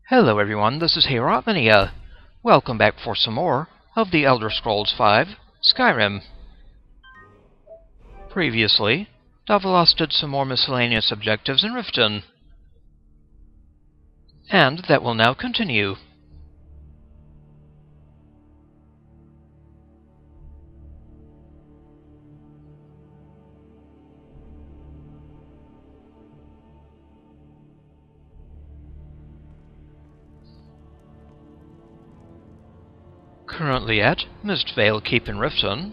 Hello everyone, this is Harrald. Welcome back for some more of the Elder Scrolls V Skyrim. Previously, Davilas did some more miscellaneous objectives in Riften. And that will now continue. Currently at Mistveil Keep in Riften.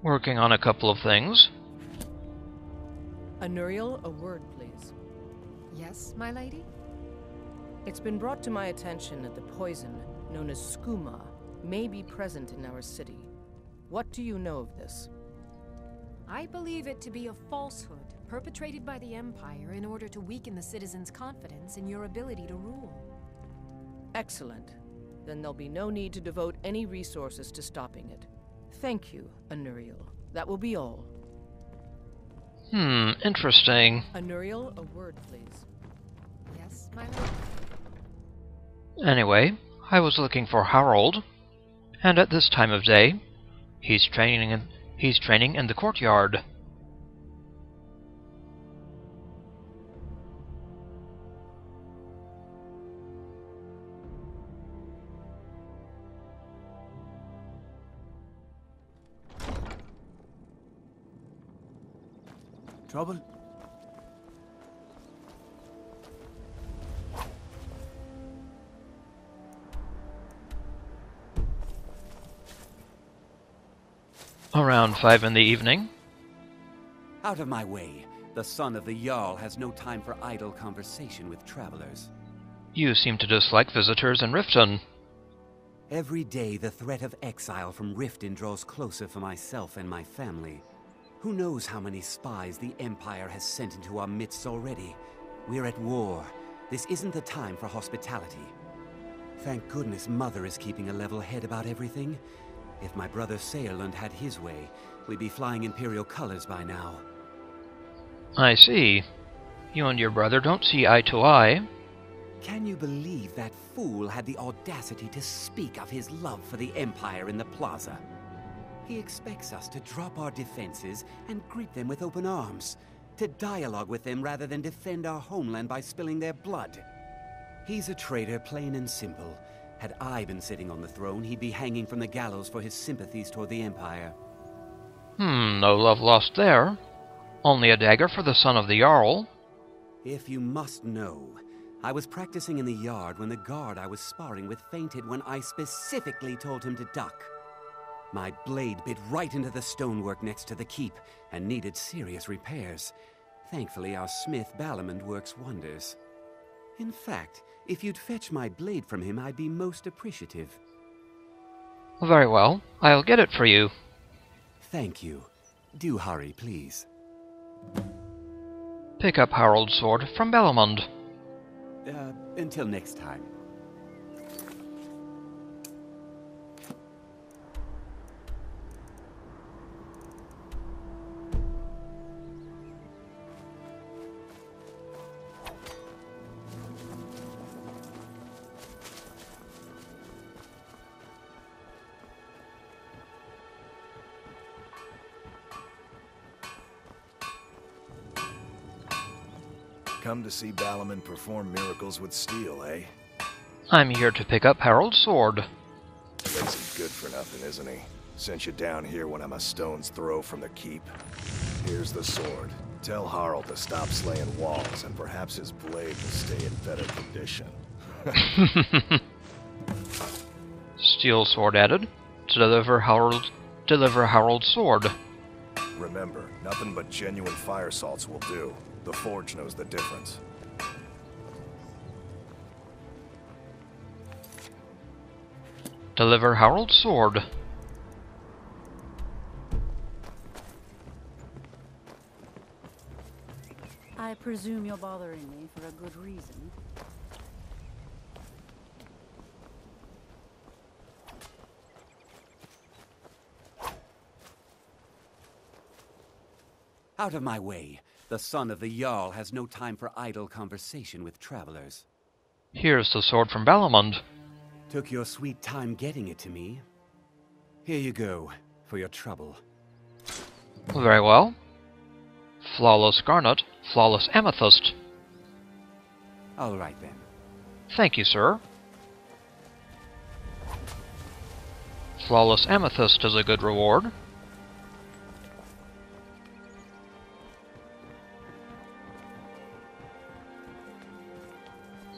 Working on a couple of things. Anuriel, a word, please. Yes, my lady? It's been brought to my attention that the poison, known as skooma, may be present in our city. What do you know of this? I believe it to be a falsehood perpetrated by the Empire in order to weaken the citizens' confidence in your ability to rule. Excellent. Then there'll be no need to devote any resources to stopping it. Thank you, Anuriel. That will be all. Interesting. Anuriel, a word, please. Yes, my lady? Anyway, I was looking for Harrald, and at this time of day, he's training in the courtyard. Trouble? Around 5 in the evening. Out of my way. The son of the Jarl has no time for idle conversation with travelers. You seem to dislike visitors in Riften. Every day the threat of exile from Riften draws closer for myself and my family. Who knows how many spies the Empire has sent into our midst already? We're at war. This isn't the time for hospitality. Thank goodness Mother is keeping a level head about everything. If my brother Saerlund had his way, we'd be flying Imperial colors by now. I see. You and your brother don't see eye to eye. Can you believe that fool had the audacity to speak of his love for the Empire in the plaza? He expects us to drop our defenses and greet them with open arms, to dialogue with them rather than defend our homeland by spilling their blood. He's a traitor, plain and simple. Had I been sitting on the throne, he'd be hanging from the gallows for his sympathies toward the Empire. No love lost there. Only a dagger for the son of the Jarl. If you must know, I was practicing in the yard when the guard I was sparring with fainted when I specifically told him to duck. My blade bit right into the stonework next to the keep and needed serious repairs. Thankfully, our smith Balimund works wonders. In fact, if you'd fetch my blade from him, I'd be most appreciative. Very well. I'll get it for you. Thank you. Do hurry, please. Pick up Harrald's sword from Balimund. Until next time. Come to see Balimund perform miracles with steel, eh? I'm here to pick up Harrald's sword. Thinks he's good for nothing, isn't he? Sent you down here when I'm a stone's throw from the keep. Here's the sword. Tell Harrald to stop slaying walls, and perhaps his blade will stay in better condition. Steel sword added. To deliver Harrald's sword. Remember, nothing but genuine fire salts will do. The forge knows the difference. Deliver Harrald's sword. I presume you're bothering me for a good reason. Out of my way. The son of the Jarl has no time for idle conversation with travelers. Here's the sword from Balimund. Took your sweet time getting it to me. Here you go, for your trouble. Very well. Flawless garnet, flawless amethyst. All right then. Thank you, sir. Flawless amethyst is a good reward.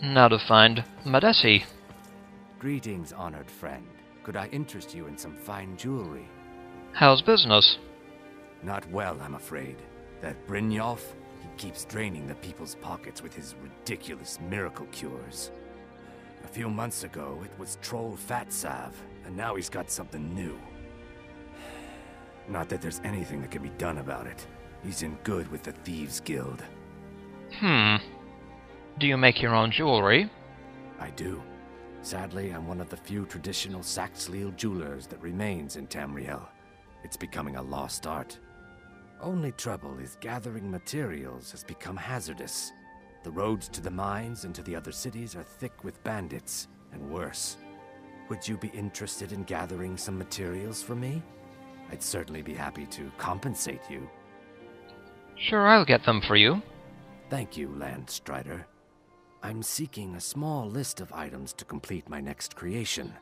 Now to find Madesi. Greetings, honored friend. Could I interest you in some fine jewelry? How's business? Not well, I'm afraid. That Brynjolf, he keeps draining the people's pockets with his ridiculous miracle cures. A few months ago, it was Troll Fat Salve, and now he's got something new. Not that there's anything that can be done about it. He's in good with the Thieves' Guild. Do you make your own jewelry? I do. Sadly, I'm one of the few traditional Saxhleel jewelers that remains in Tamriel. It's becoming a lost art. Only trouble is gathering materials has become hazardous. The roads to the mines and to the other cities are thick with bandits, and worse. Would you be interested in gathering some materials for me? I'd certainly be happy to compensate you. Sure, I'll get them for you. Thank you, Landstrider. I'm seeking a small list of items to complete my next creation.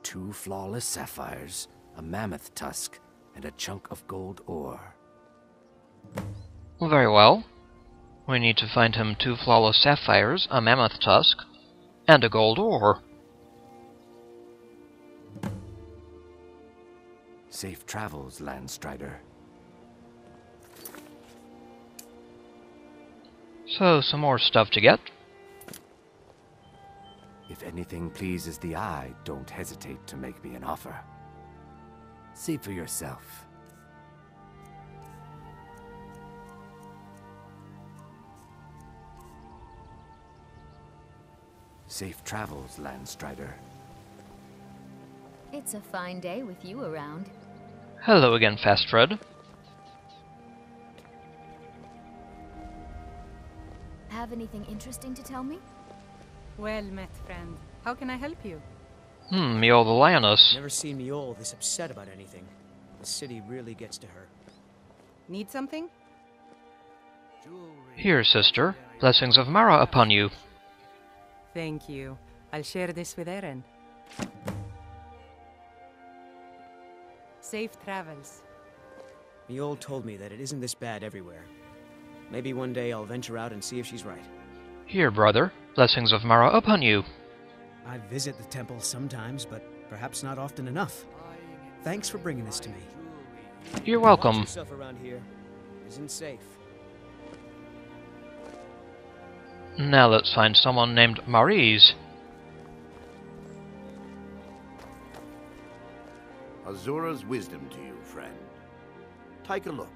2 flawless sapphires, a mammoth tusk, and a chunk of gold ore. Very well. We need to find him 2 flawless sapphires, a mammoth tusk, and a gold ore. Safe travels, Landstrider. So, some more stuff to get. If anything pleases the eye, don't hesitate to make me an offer. See for yourself. Safe travels, Landstrider. It's a fine day with you around. Hello again, Fast Fred. Have anything interesting to tell me? Well met, friend. How can I help you? Mjol the Lioness. Never seen Mjol this upset about anything. The city really gets to her. Need something? Here, sister. Blessings of Mara upon you. Thank you. I'll share this with Eren. Safe travels. Mjol told me that it isn't this bad everywhere. Maybe one day I'll venture out and see if she's right. Here, brother. Blessings of Mara upon you. I visit the temple sometimes, but perhaps not often enough. Thanks for bringing this to me. You're welcome. Watch yourself around here. It isn't safe. Now let's find someone named Marise. Azura's wisdom to you, friend. Take a look.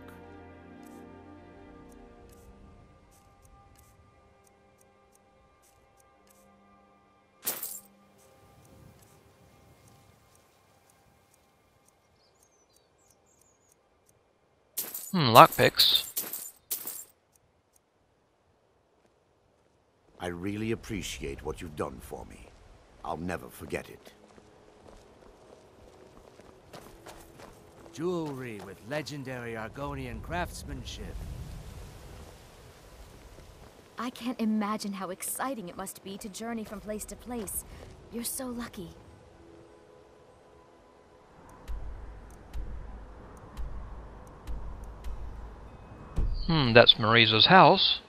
Lockpicks. I really appreciate what you've done for me. I'll never forget it. Jewelry with legendary Argonian craftsmanship. I can't imagine how exciting it must be to journey from place to place. You're so lucky. That's Marisa's house.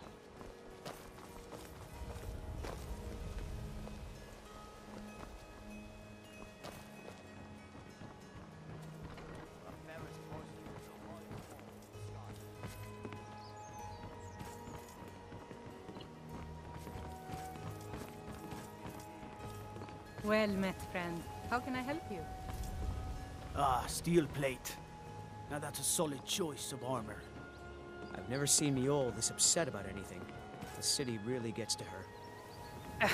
Well met, friend. How can I help you? Ah, steel plate. Now that's a solid choice of armor. I've never seen Mjol this upset about anything. The city really gets to her.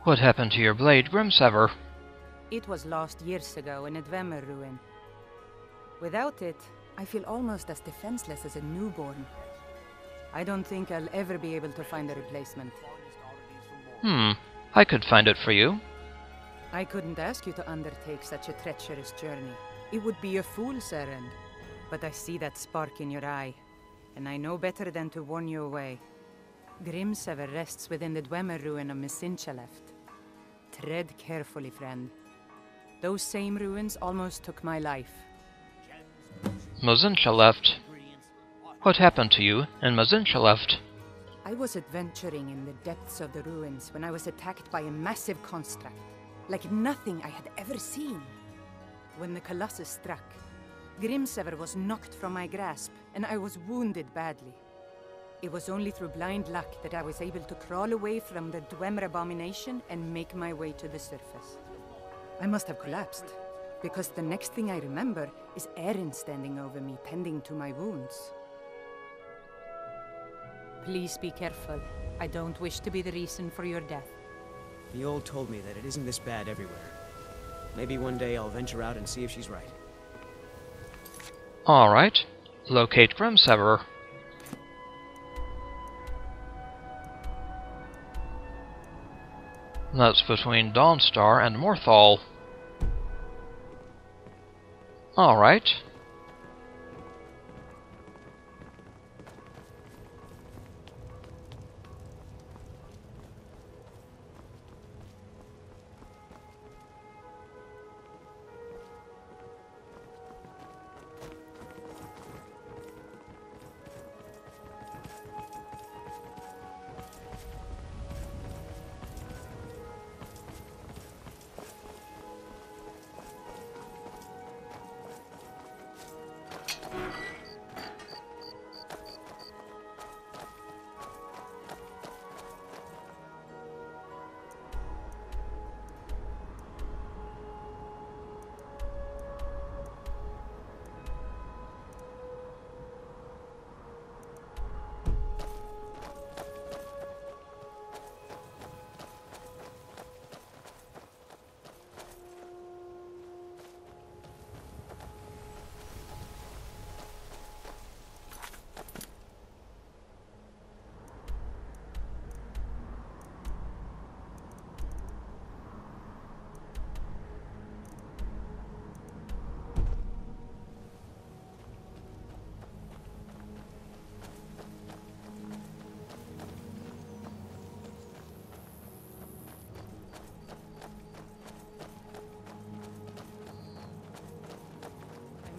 What happened to your blade, Grimsever? It was lost years ago in a Dwemer ruin. Without it, I feel almost as defenseless as a newborn. I don't think I'll ever be able to find a replacement. I could find it for you. I couldn't ask you to undertake such a treacherous journey. It would be a fool's errand. But I see that spark in your eye, and I know better than to warn you away. Grimsever rests within the Dwemer ruin of Miscellaneous. Tread carefully, friend. Those same ruins almost took my life. Miscellaneous. What happened to you in Miscellaneous? I was adventuring in the depths of the ruins when I was attacked by a massive construct, like nothing I had ever seen. When the Colossus struck, Grimsever was knocked from my grasp, and I was wounded badly. It was only through blind luck that I was able to crawl away from the Dwemer abomination and make my way to the surface. I must have collapsed, because the next thing I remember is Erin standing over me, tending to my wounds. Please be careful. I don't wish to be the reason for your death. The old told me that it isn't this bad everywhere. Maybe one day I'll venture out and see if she's right. Alright. Locate Grimsever. That's between Dawnstar and Morthal. Alright.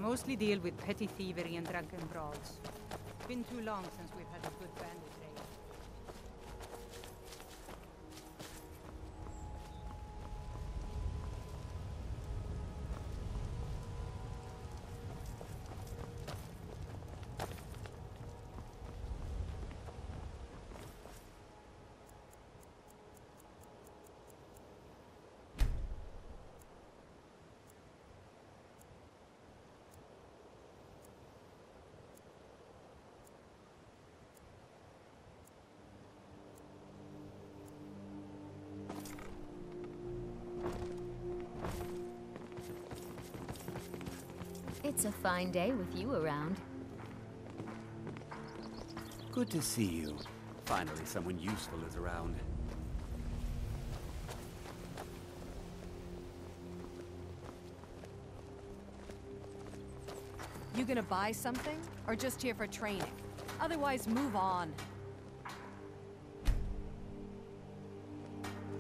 Mostly deal with petty thievery and drunken brawls. Been too long since we've had a good bandit raid. It's a fine day with you around. Good to see you. Finally, someone useful is around. You gonna buy something? Or just here for training? Otherwise, move on.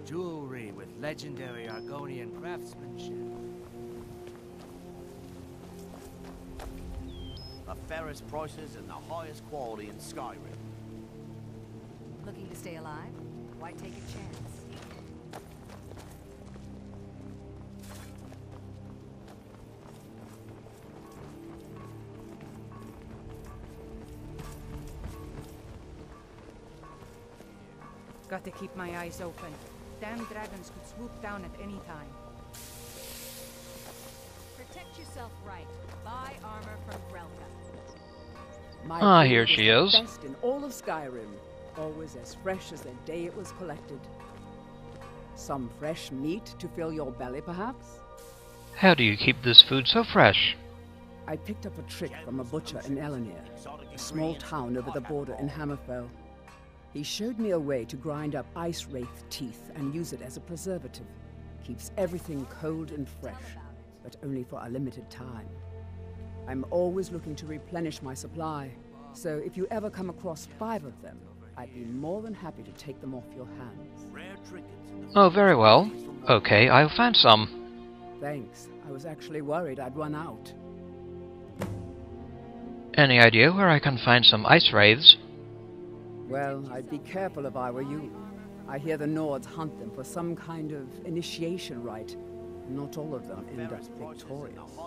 Jewelry with legendary Argonian craftsmanship. The fairest prices and the highest quality in Skyrim. Looking to stay alive? Why take a chance? Got to keep my eyes open. Damn dragons could swoop down at any time. Protect yourself right. Buy armor from Relka. Here she is. Best in all of Skyrim. Always as fresh as the day it was collected. Some fresh meat to fill your belly, perhaps? How do you keep this food so fresh? I picked up a trick from a butcher in Elenir, a small town over the border in Hammerfell. He showed me a way to grind up ice wraith teeth and use it as a preservative. Keeps everything cold and fresh, but only for a limited time. I'm always looking to replenish my supply, so if you ever come across 5 of them, I'd be more than happy to take them off your hands. Oh, very well. Okay, I'll find some. Thanks. I was actually worried I'd run out. Any idea where I can find some ice wraiths? Well, I'd be careful if I were you. I hear the Nords hunt them for some kind of initiation rite. Not all of them end up victorious.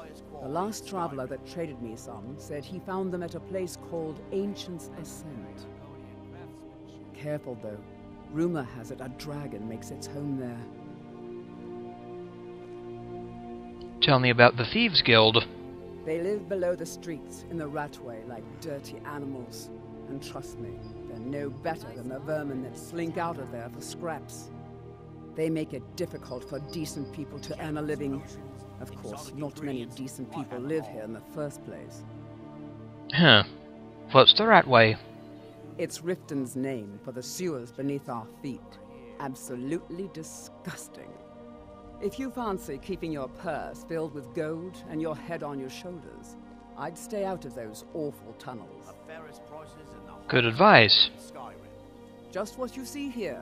The last traveler that traded me some said he found them at a place called Ancient's Ascent. Careful though. Rumor has it a dragon makes its home there. Tell me about the Thieves Guild. They live below the streets, in the ratway, like dirty animals. And trust me, they're no better than the vermin that slink out of there for scraps. They make it difficult for decent people to earn a living. Of course, not many decent people live here in the first place. Huh. What's the ratway? It's Riften's name for the sewers beneath our feet. Absolutely disgusting. If you fancy keeping your purse filled with gold and your head on your shoulders, I'd stay out of those awful tunnels. Good advice. Just what you see here.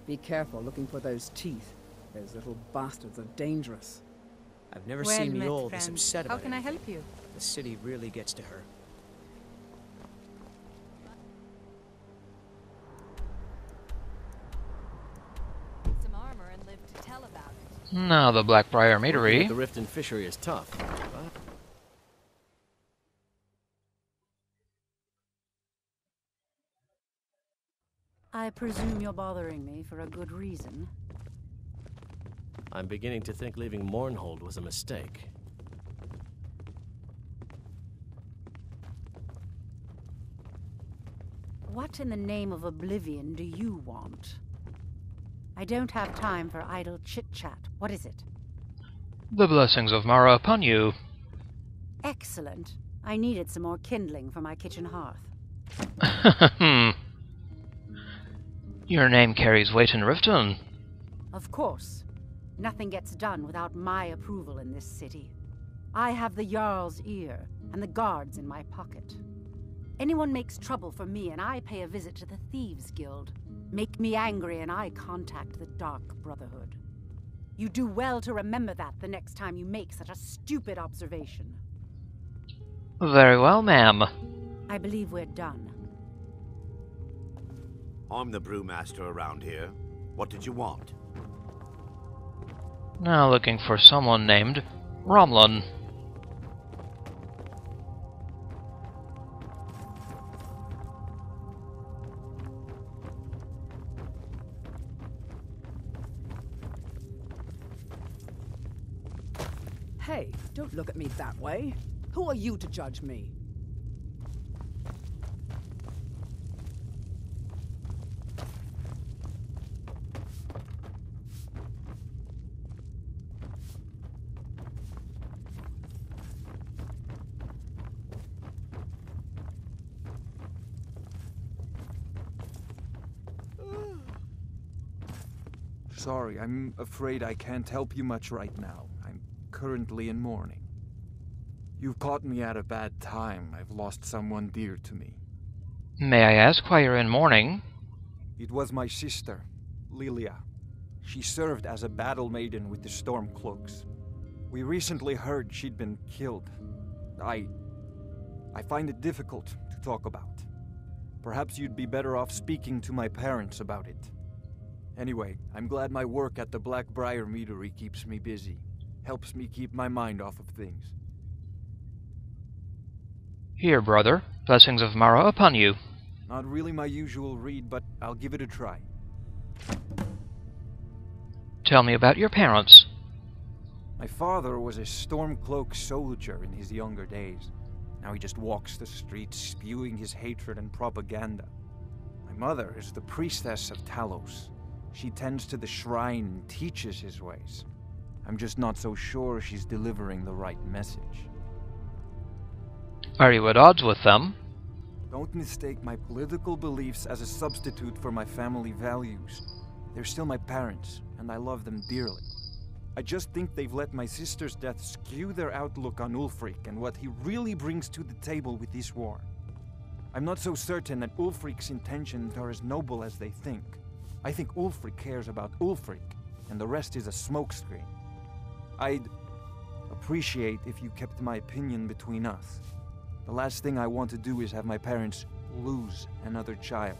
Be careful looking for those teeth. Those little bastards are dangerous. I've never seen met Mjol this friend. upset How about can I anything. help you? The city really gets to her. Some armor and live to tell about it. Now the Blackbriar Meadery. The Riften fishery is tough. I presume you're bothering me for a good reason. I'm beginning to think leaving Mournhold was a mistake. What in the name of oblivion do you want? I don't have time for idle chit-chat. What is it? The blessings of Mara upon you. Excellent. I needed some more kindling for my kitchen hearth. Your name carries weight in Riften. Of course. Nothing gets done without my approval in this city. I have the Jarl's ear, and the guards in my pocket. Anyone makes trouble for me, and I pay a visit to the Thieves Guild. Make me angry, and I contact the Dark Brotherhood. You do well to remember that the next time you make such a stupid observation. Very well, ma'am. I believe we're done. I'm the brewmaster around here. What did you want? Now looking for someone named Romlin. Hey, don't look at me that way. Who are you to judge me? Sorry, I'm afraid I can't help you much right now. I'm currently in mourning. You've caught me at a bad time. I've lost someone dear to me. May I ask why you're in mourning? It was my sister, Lilia. She served as a battle maiden with the Stormcloaks. We recently heard she'd been killed. I find it difficult to talk about. Perhaps you'd be better off speaking to my parents about it. Anyway, I'm glad my work at the Blackbriar Meadery keeps me busy. Helps me keep my mind off of things. Here, brother. Blessings of Mara upon you. Not really my usual read, but I'll give it a try. Tell me about your parents. My father was a Stormcloak soldier in his younger days. Now he just walks the streets spewing his hatred and propaganda. My mother is the priestess of Talos. She tends to the shrine and teaches his ways. I'm just not so sure she's delivering the right message. Are you at odds with them? Don't mistake my political beliefs as a substitute for my family values. They're still my parents, and I love them dearly. I just think they've let my sister's death skew their outlook on Ulfric and what he really brings to the table with this war. I'm not so certain that Ulfric's intentions are as noble as they think. I think Ulfric cares about Ulfric, and the rest is a smokescreen. I'd appreciate if you kept my opinion between us. The last thing I want to do is have my parents lose another child.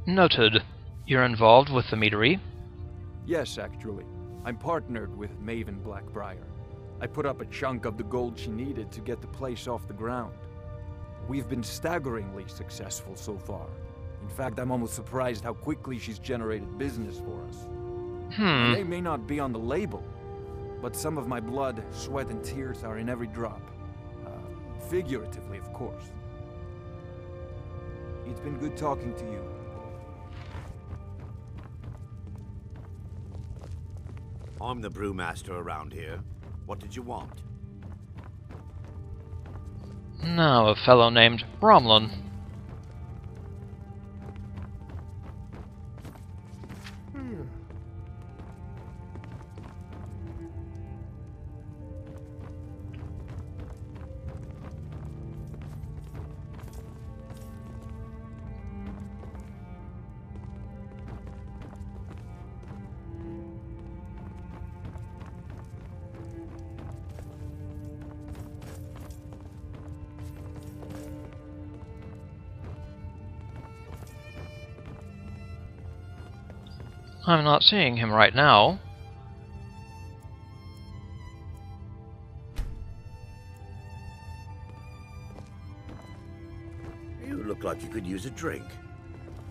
Noted. You're involved with the meadery? Yes, actually. I'm partnered with Maven Blackbriar. I put up a chunk of the gold she needed to get the place off the ground. We've been staggeringly successful so far. In fact, I'm almost surprised how quickly she's generated business for us. And they may not be on the label, but some of my blood, sweat, and tears are in every drop. Figuratively, of course. It's been good talking to you. I'm the brewmaster around here. What did you want? No, a fellow named Bromlin. I'm not seeing him right now. You look like you could use a drink.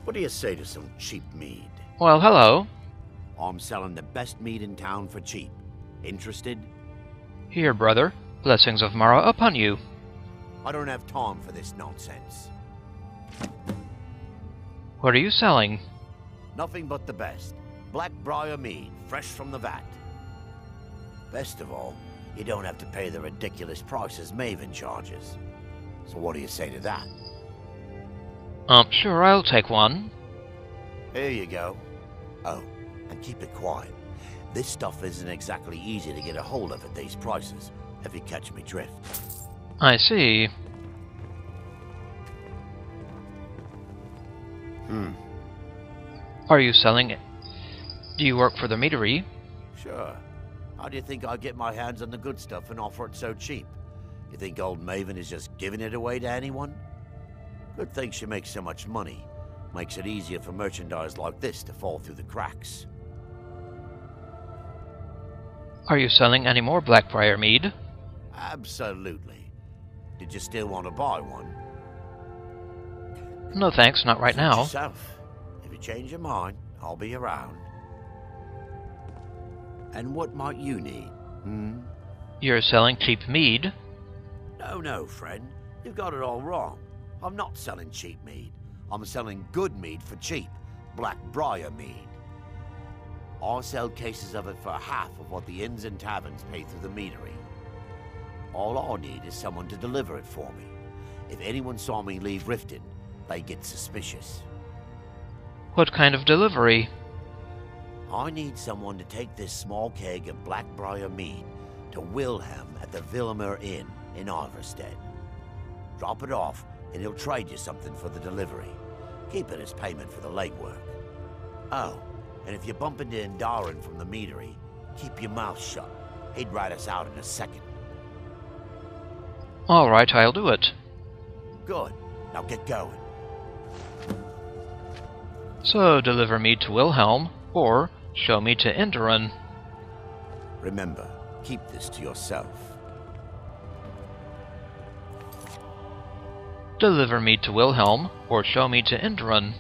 What do you say to some cheap mead? Well, hello. I'm selling the best mead in town for cheap. Interested? Here, brother. Blessings of Mara upon you. I don't have time for this nonsense. What are you selling? Nothing but the best. Blackbriar mead, fresh from the vat. Best of all, you don't have to pay the ridiculous prices Maven charges. So what do you say to that? Sure, I'll take one. Here you go. Oh, and keep it quiet. This stuff isn't exactly easy to get a hold of at these prices, if you catch me drift. I see. Are you selling it? Do you work for the meadery? Sure. How do you think I get my hands on the good stuff and offer it so cheap? You think old Maven is just giving it away to anyone? Good thing she makes so much money. Makes it easier for merchandise like this to fall through the cracks. Are you selling any more Blackbriar mead? Absolutely. Did you still want to buy one? No thanks, not right now. Yourself. If you change your mind, I'll be around. And what might you need? You're selling cheap mead? No, friend. You've got it all wrong. I'm not selling cheap mead. I'm selling good mead for cheap. Blackbriar mead. I sell cases of it for half of what the inns and taverns pay through the meadery. All I need is someone to deliver it for me. If anyone saw me leave Riften, they get suspicious. What kind of delivery? I need someone to take this small keg of Blackbriar mead to Wilhelm at the Vilmer Inn in Iverstead. Drop it off, and he'll trade you something for the delivery. Keep it as payment for the legwork. Oh, and if you bump into Indaren from the meadery, keep your mouth shut. He'd rat us out in a second. All right, I'll do it. Good. Now get going. So, deliver me to Wilhelm, or show me to Indaren. Remember, keep this to yourself. Deliver me to Wilhelm, or show me to Indaren.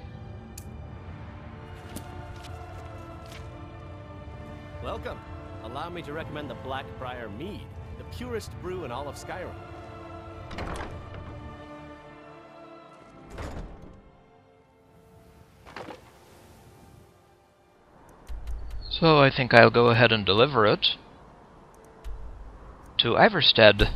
Welcome. A allow me to recommend the Blackbriar Mead, the purest brew in all of Skyrim. So I think I'll go ahead and deliver it to Iverstead.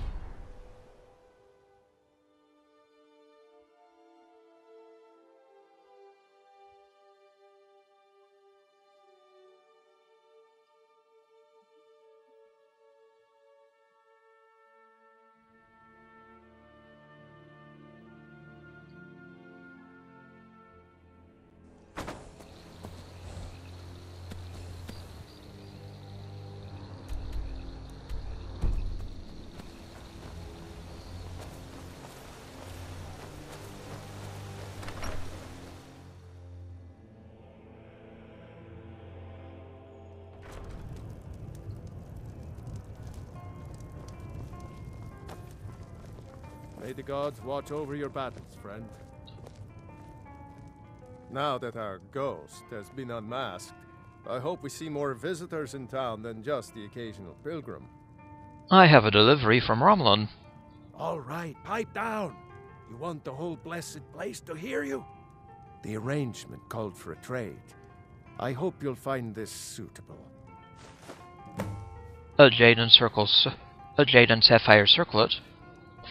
May the gods watch over your battles, friend. Now that our ghost has been unmasked, I hope we see more visitors in town than just the occasional pilgrim. I have a delivery from Romlin. All right, pipe down. You want the whole blessed place to hear you? The arrangement called for a trade. I hope you'll find this suitable. A jade and sapphire circlet.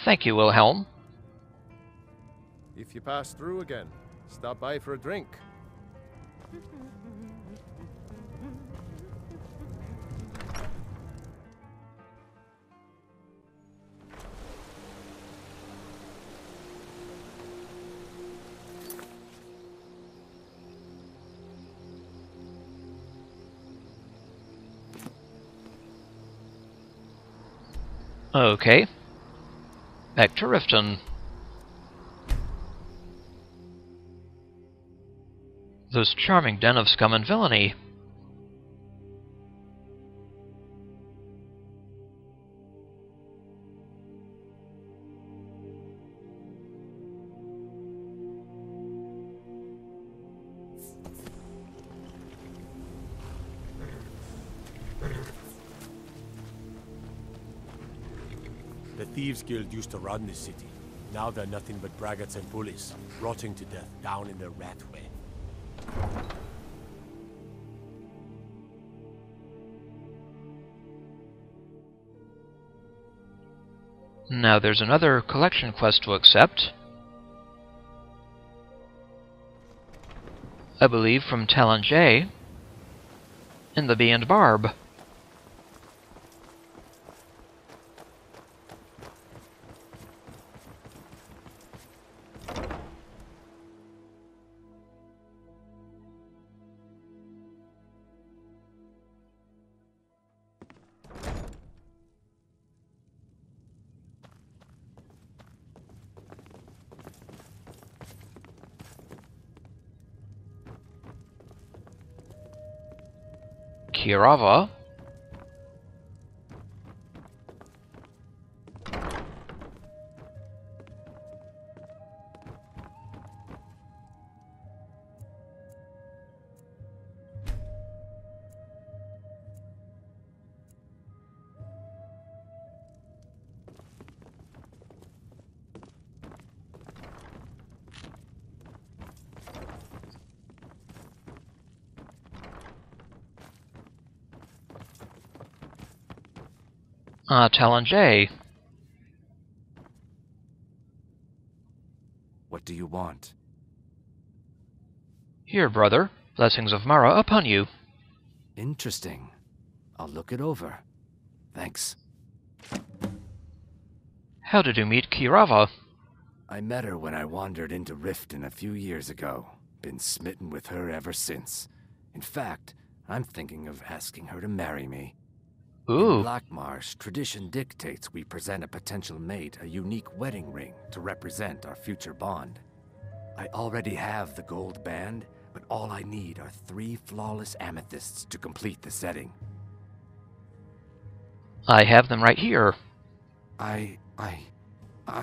Thank you, Wilhelm. If you pass through again, stop by for a drink. Okay. Back to Riften. This charming den of scum and villainy. The Thieves Guild used to run this city. Now they're nothing but braggarts and bullies, rotting to death down in their rat way. Now there's another collection quest to accept. I believe from Talon J in the Bee and Barb. Kirava. Talon J. What do you want? Here, brother. Blessings of Mara upon you. Interesting. I'll look it over. Thanks. How did you meet Kirava? I met her when I wandered into Riften a few years ago. Been smitten with her ever since. In fact, I'm thinking of asking her to marry me. Ooh. In Blackmarsh, tradition dictates we present a potential mate a unique wedding ring to represent our future bond. I already have the gold band, but all I need are 3 flawless amethysts to complete the setting. I have them right here. I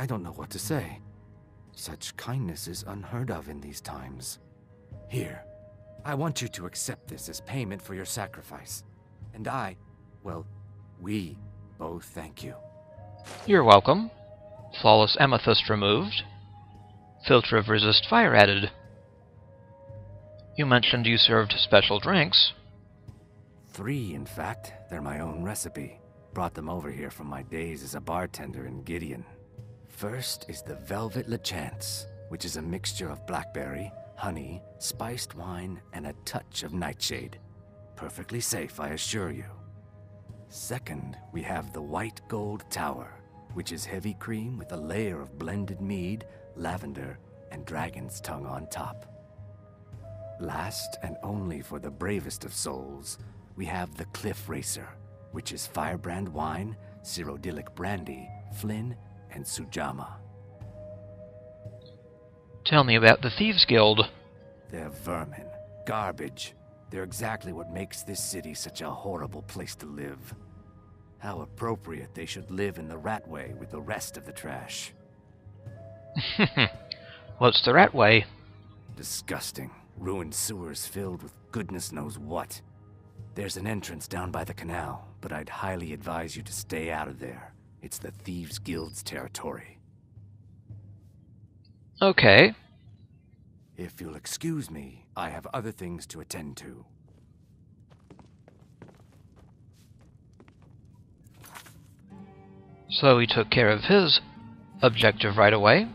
don't know what to say. Such kindness is unheard of in these times. Here, I want you to accept this as payment for your sacrifice. And I Well, we both thank you. You're welcome. Flawless amethyst removed. Filter of resist fire added. You mentioned you served special drinks. 3, in fact. They're my own recipe. Brought them over here from my days as a bartender in Gideon. First is the Velvet Lechance, which is a mixture of blackberry, honey, spiced wine, and a touch of nightshade. Perfectly safe, I assure you. Second, we have the White Gold Tower, which is heavy cream with a layer of blended mead, lavender, and dragon's tongue on top. Last, and only for the bravest of souls, we have the Cliff Racer, which is firebrand wine, cyrodiilic brandy, flin, and sujama. Tell me about the Thieves' Guild. They're vermin. Garbage. They're exactly what makes this city such a horrible place to live. How appropriate they should live in the Ratway with the rest of the trash. What's the Ratway? Disgusting. Ruined sewers filled with goodness knows what. There's an entrance down by the canal, but I'd highly advise you to stay out of there. It's the Thieves' Guild's territory. Okay. If you'll excuse me, I have other things to attend to. So he took care of his objective right away.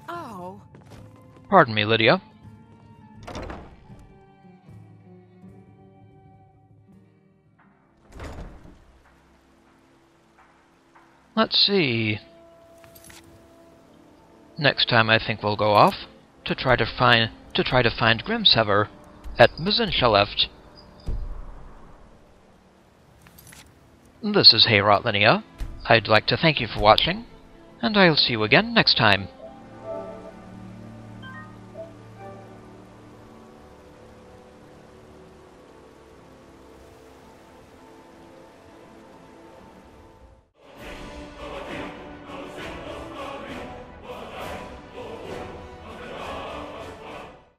Ow! Pardon me, Lydia. Let's see. Next time I think we'll go off to try to find Grimsever at Mizenschaleft. This is Harrald. I'd like to thank you for watching, and I'll see you again next time.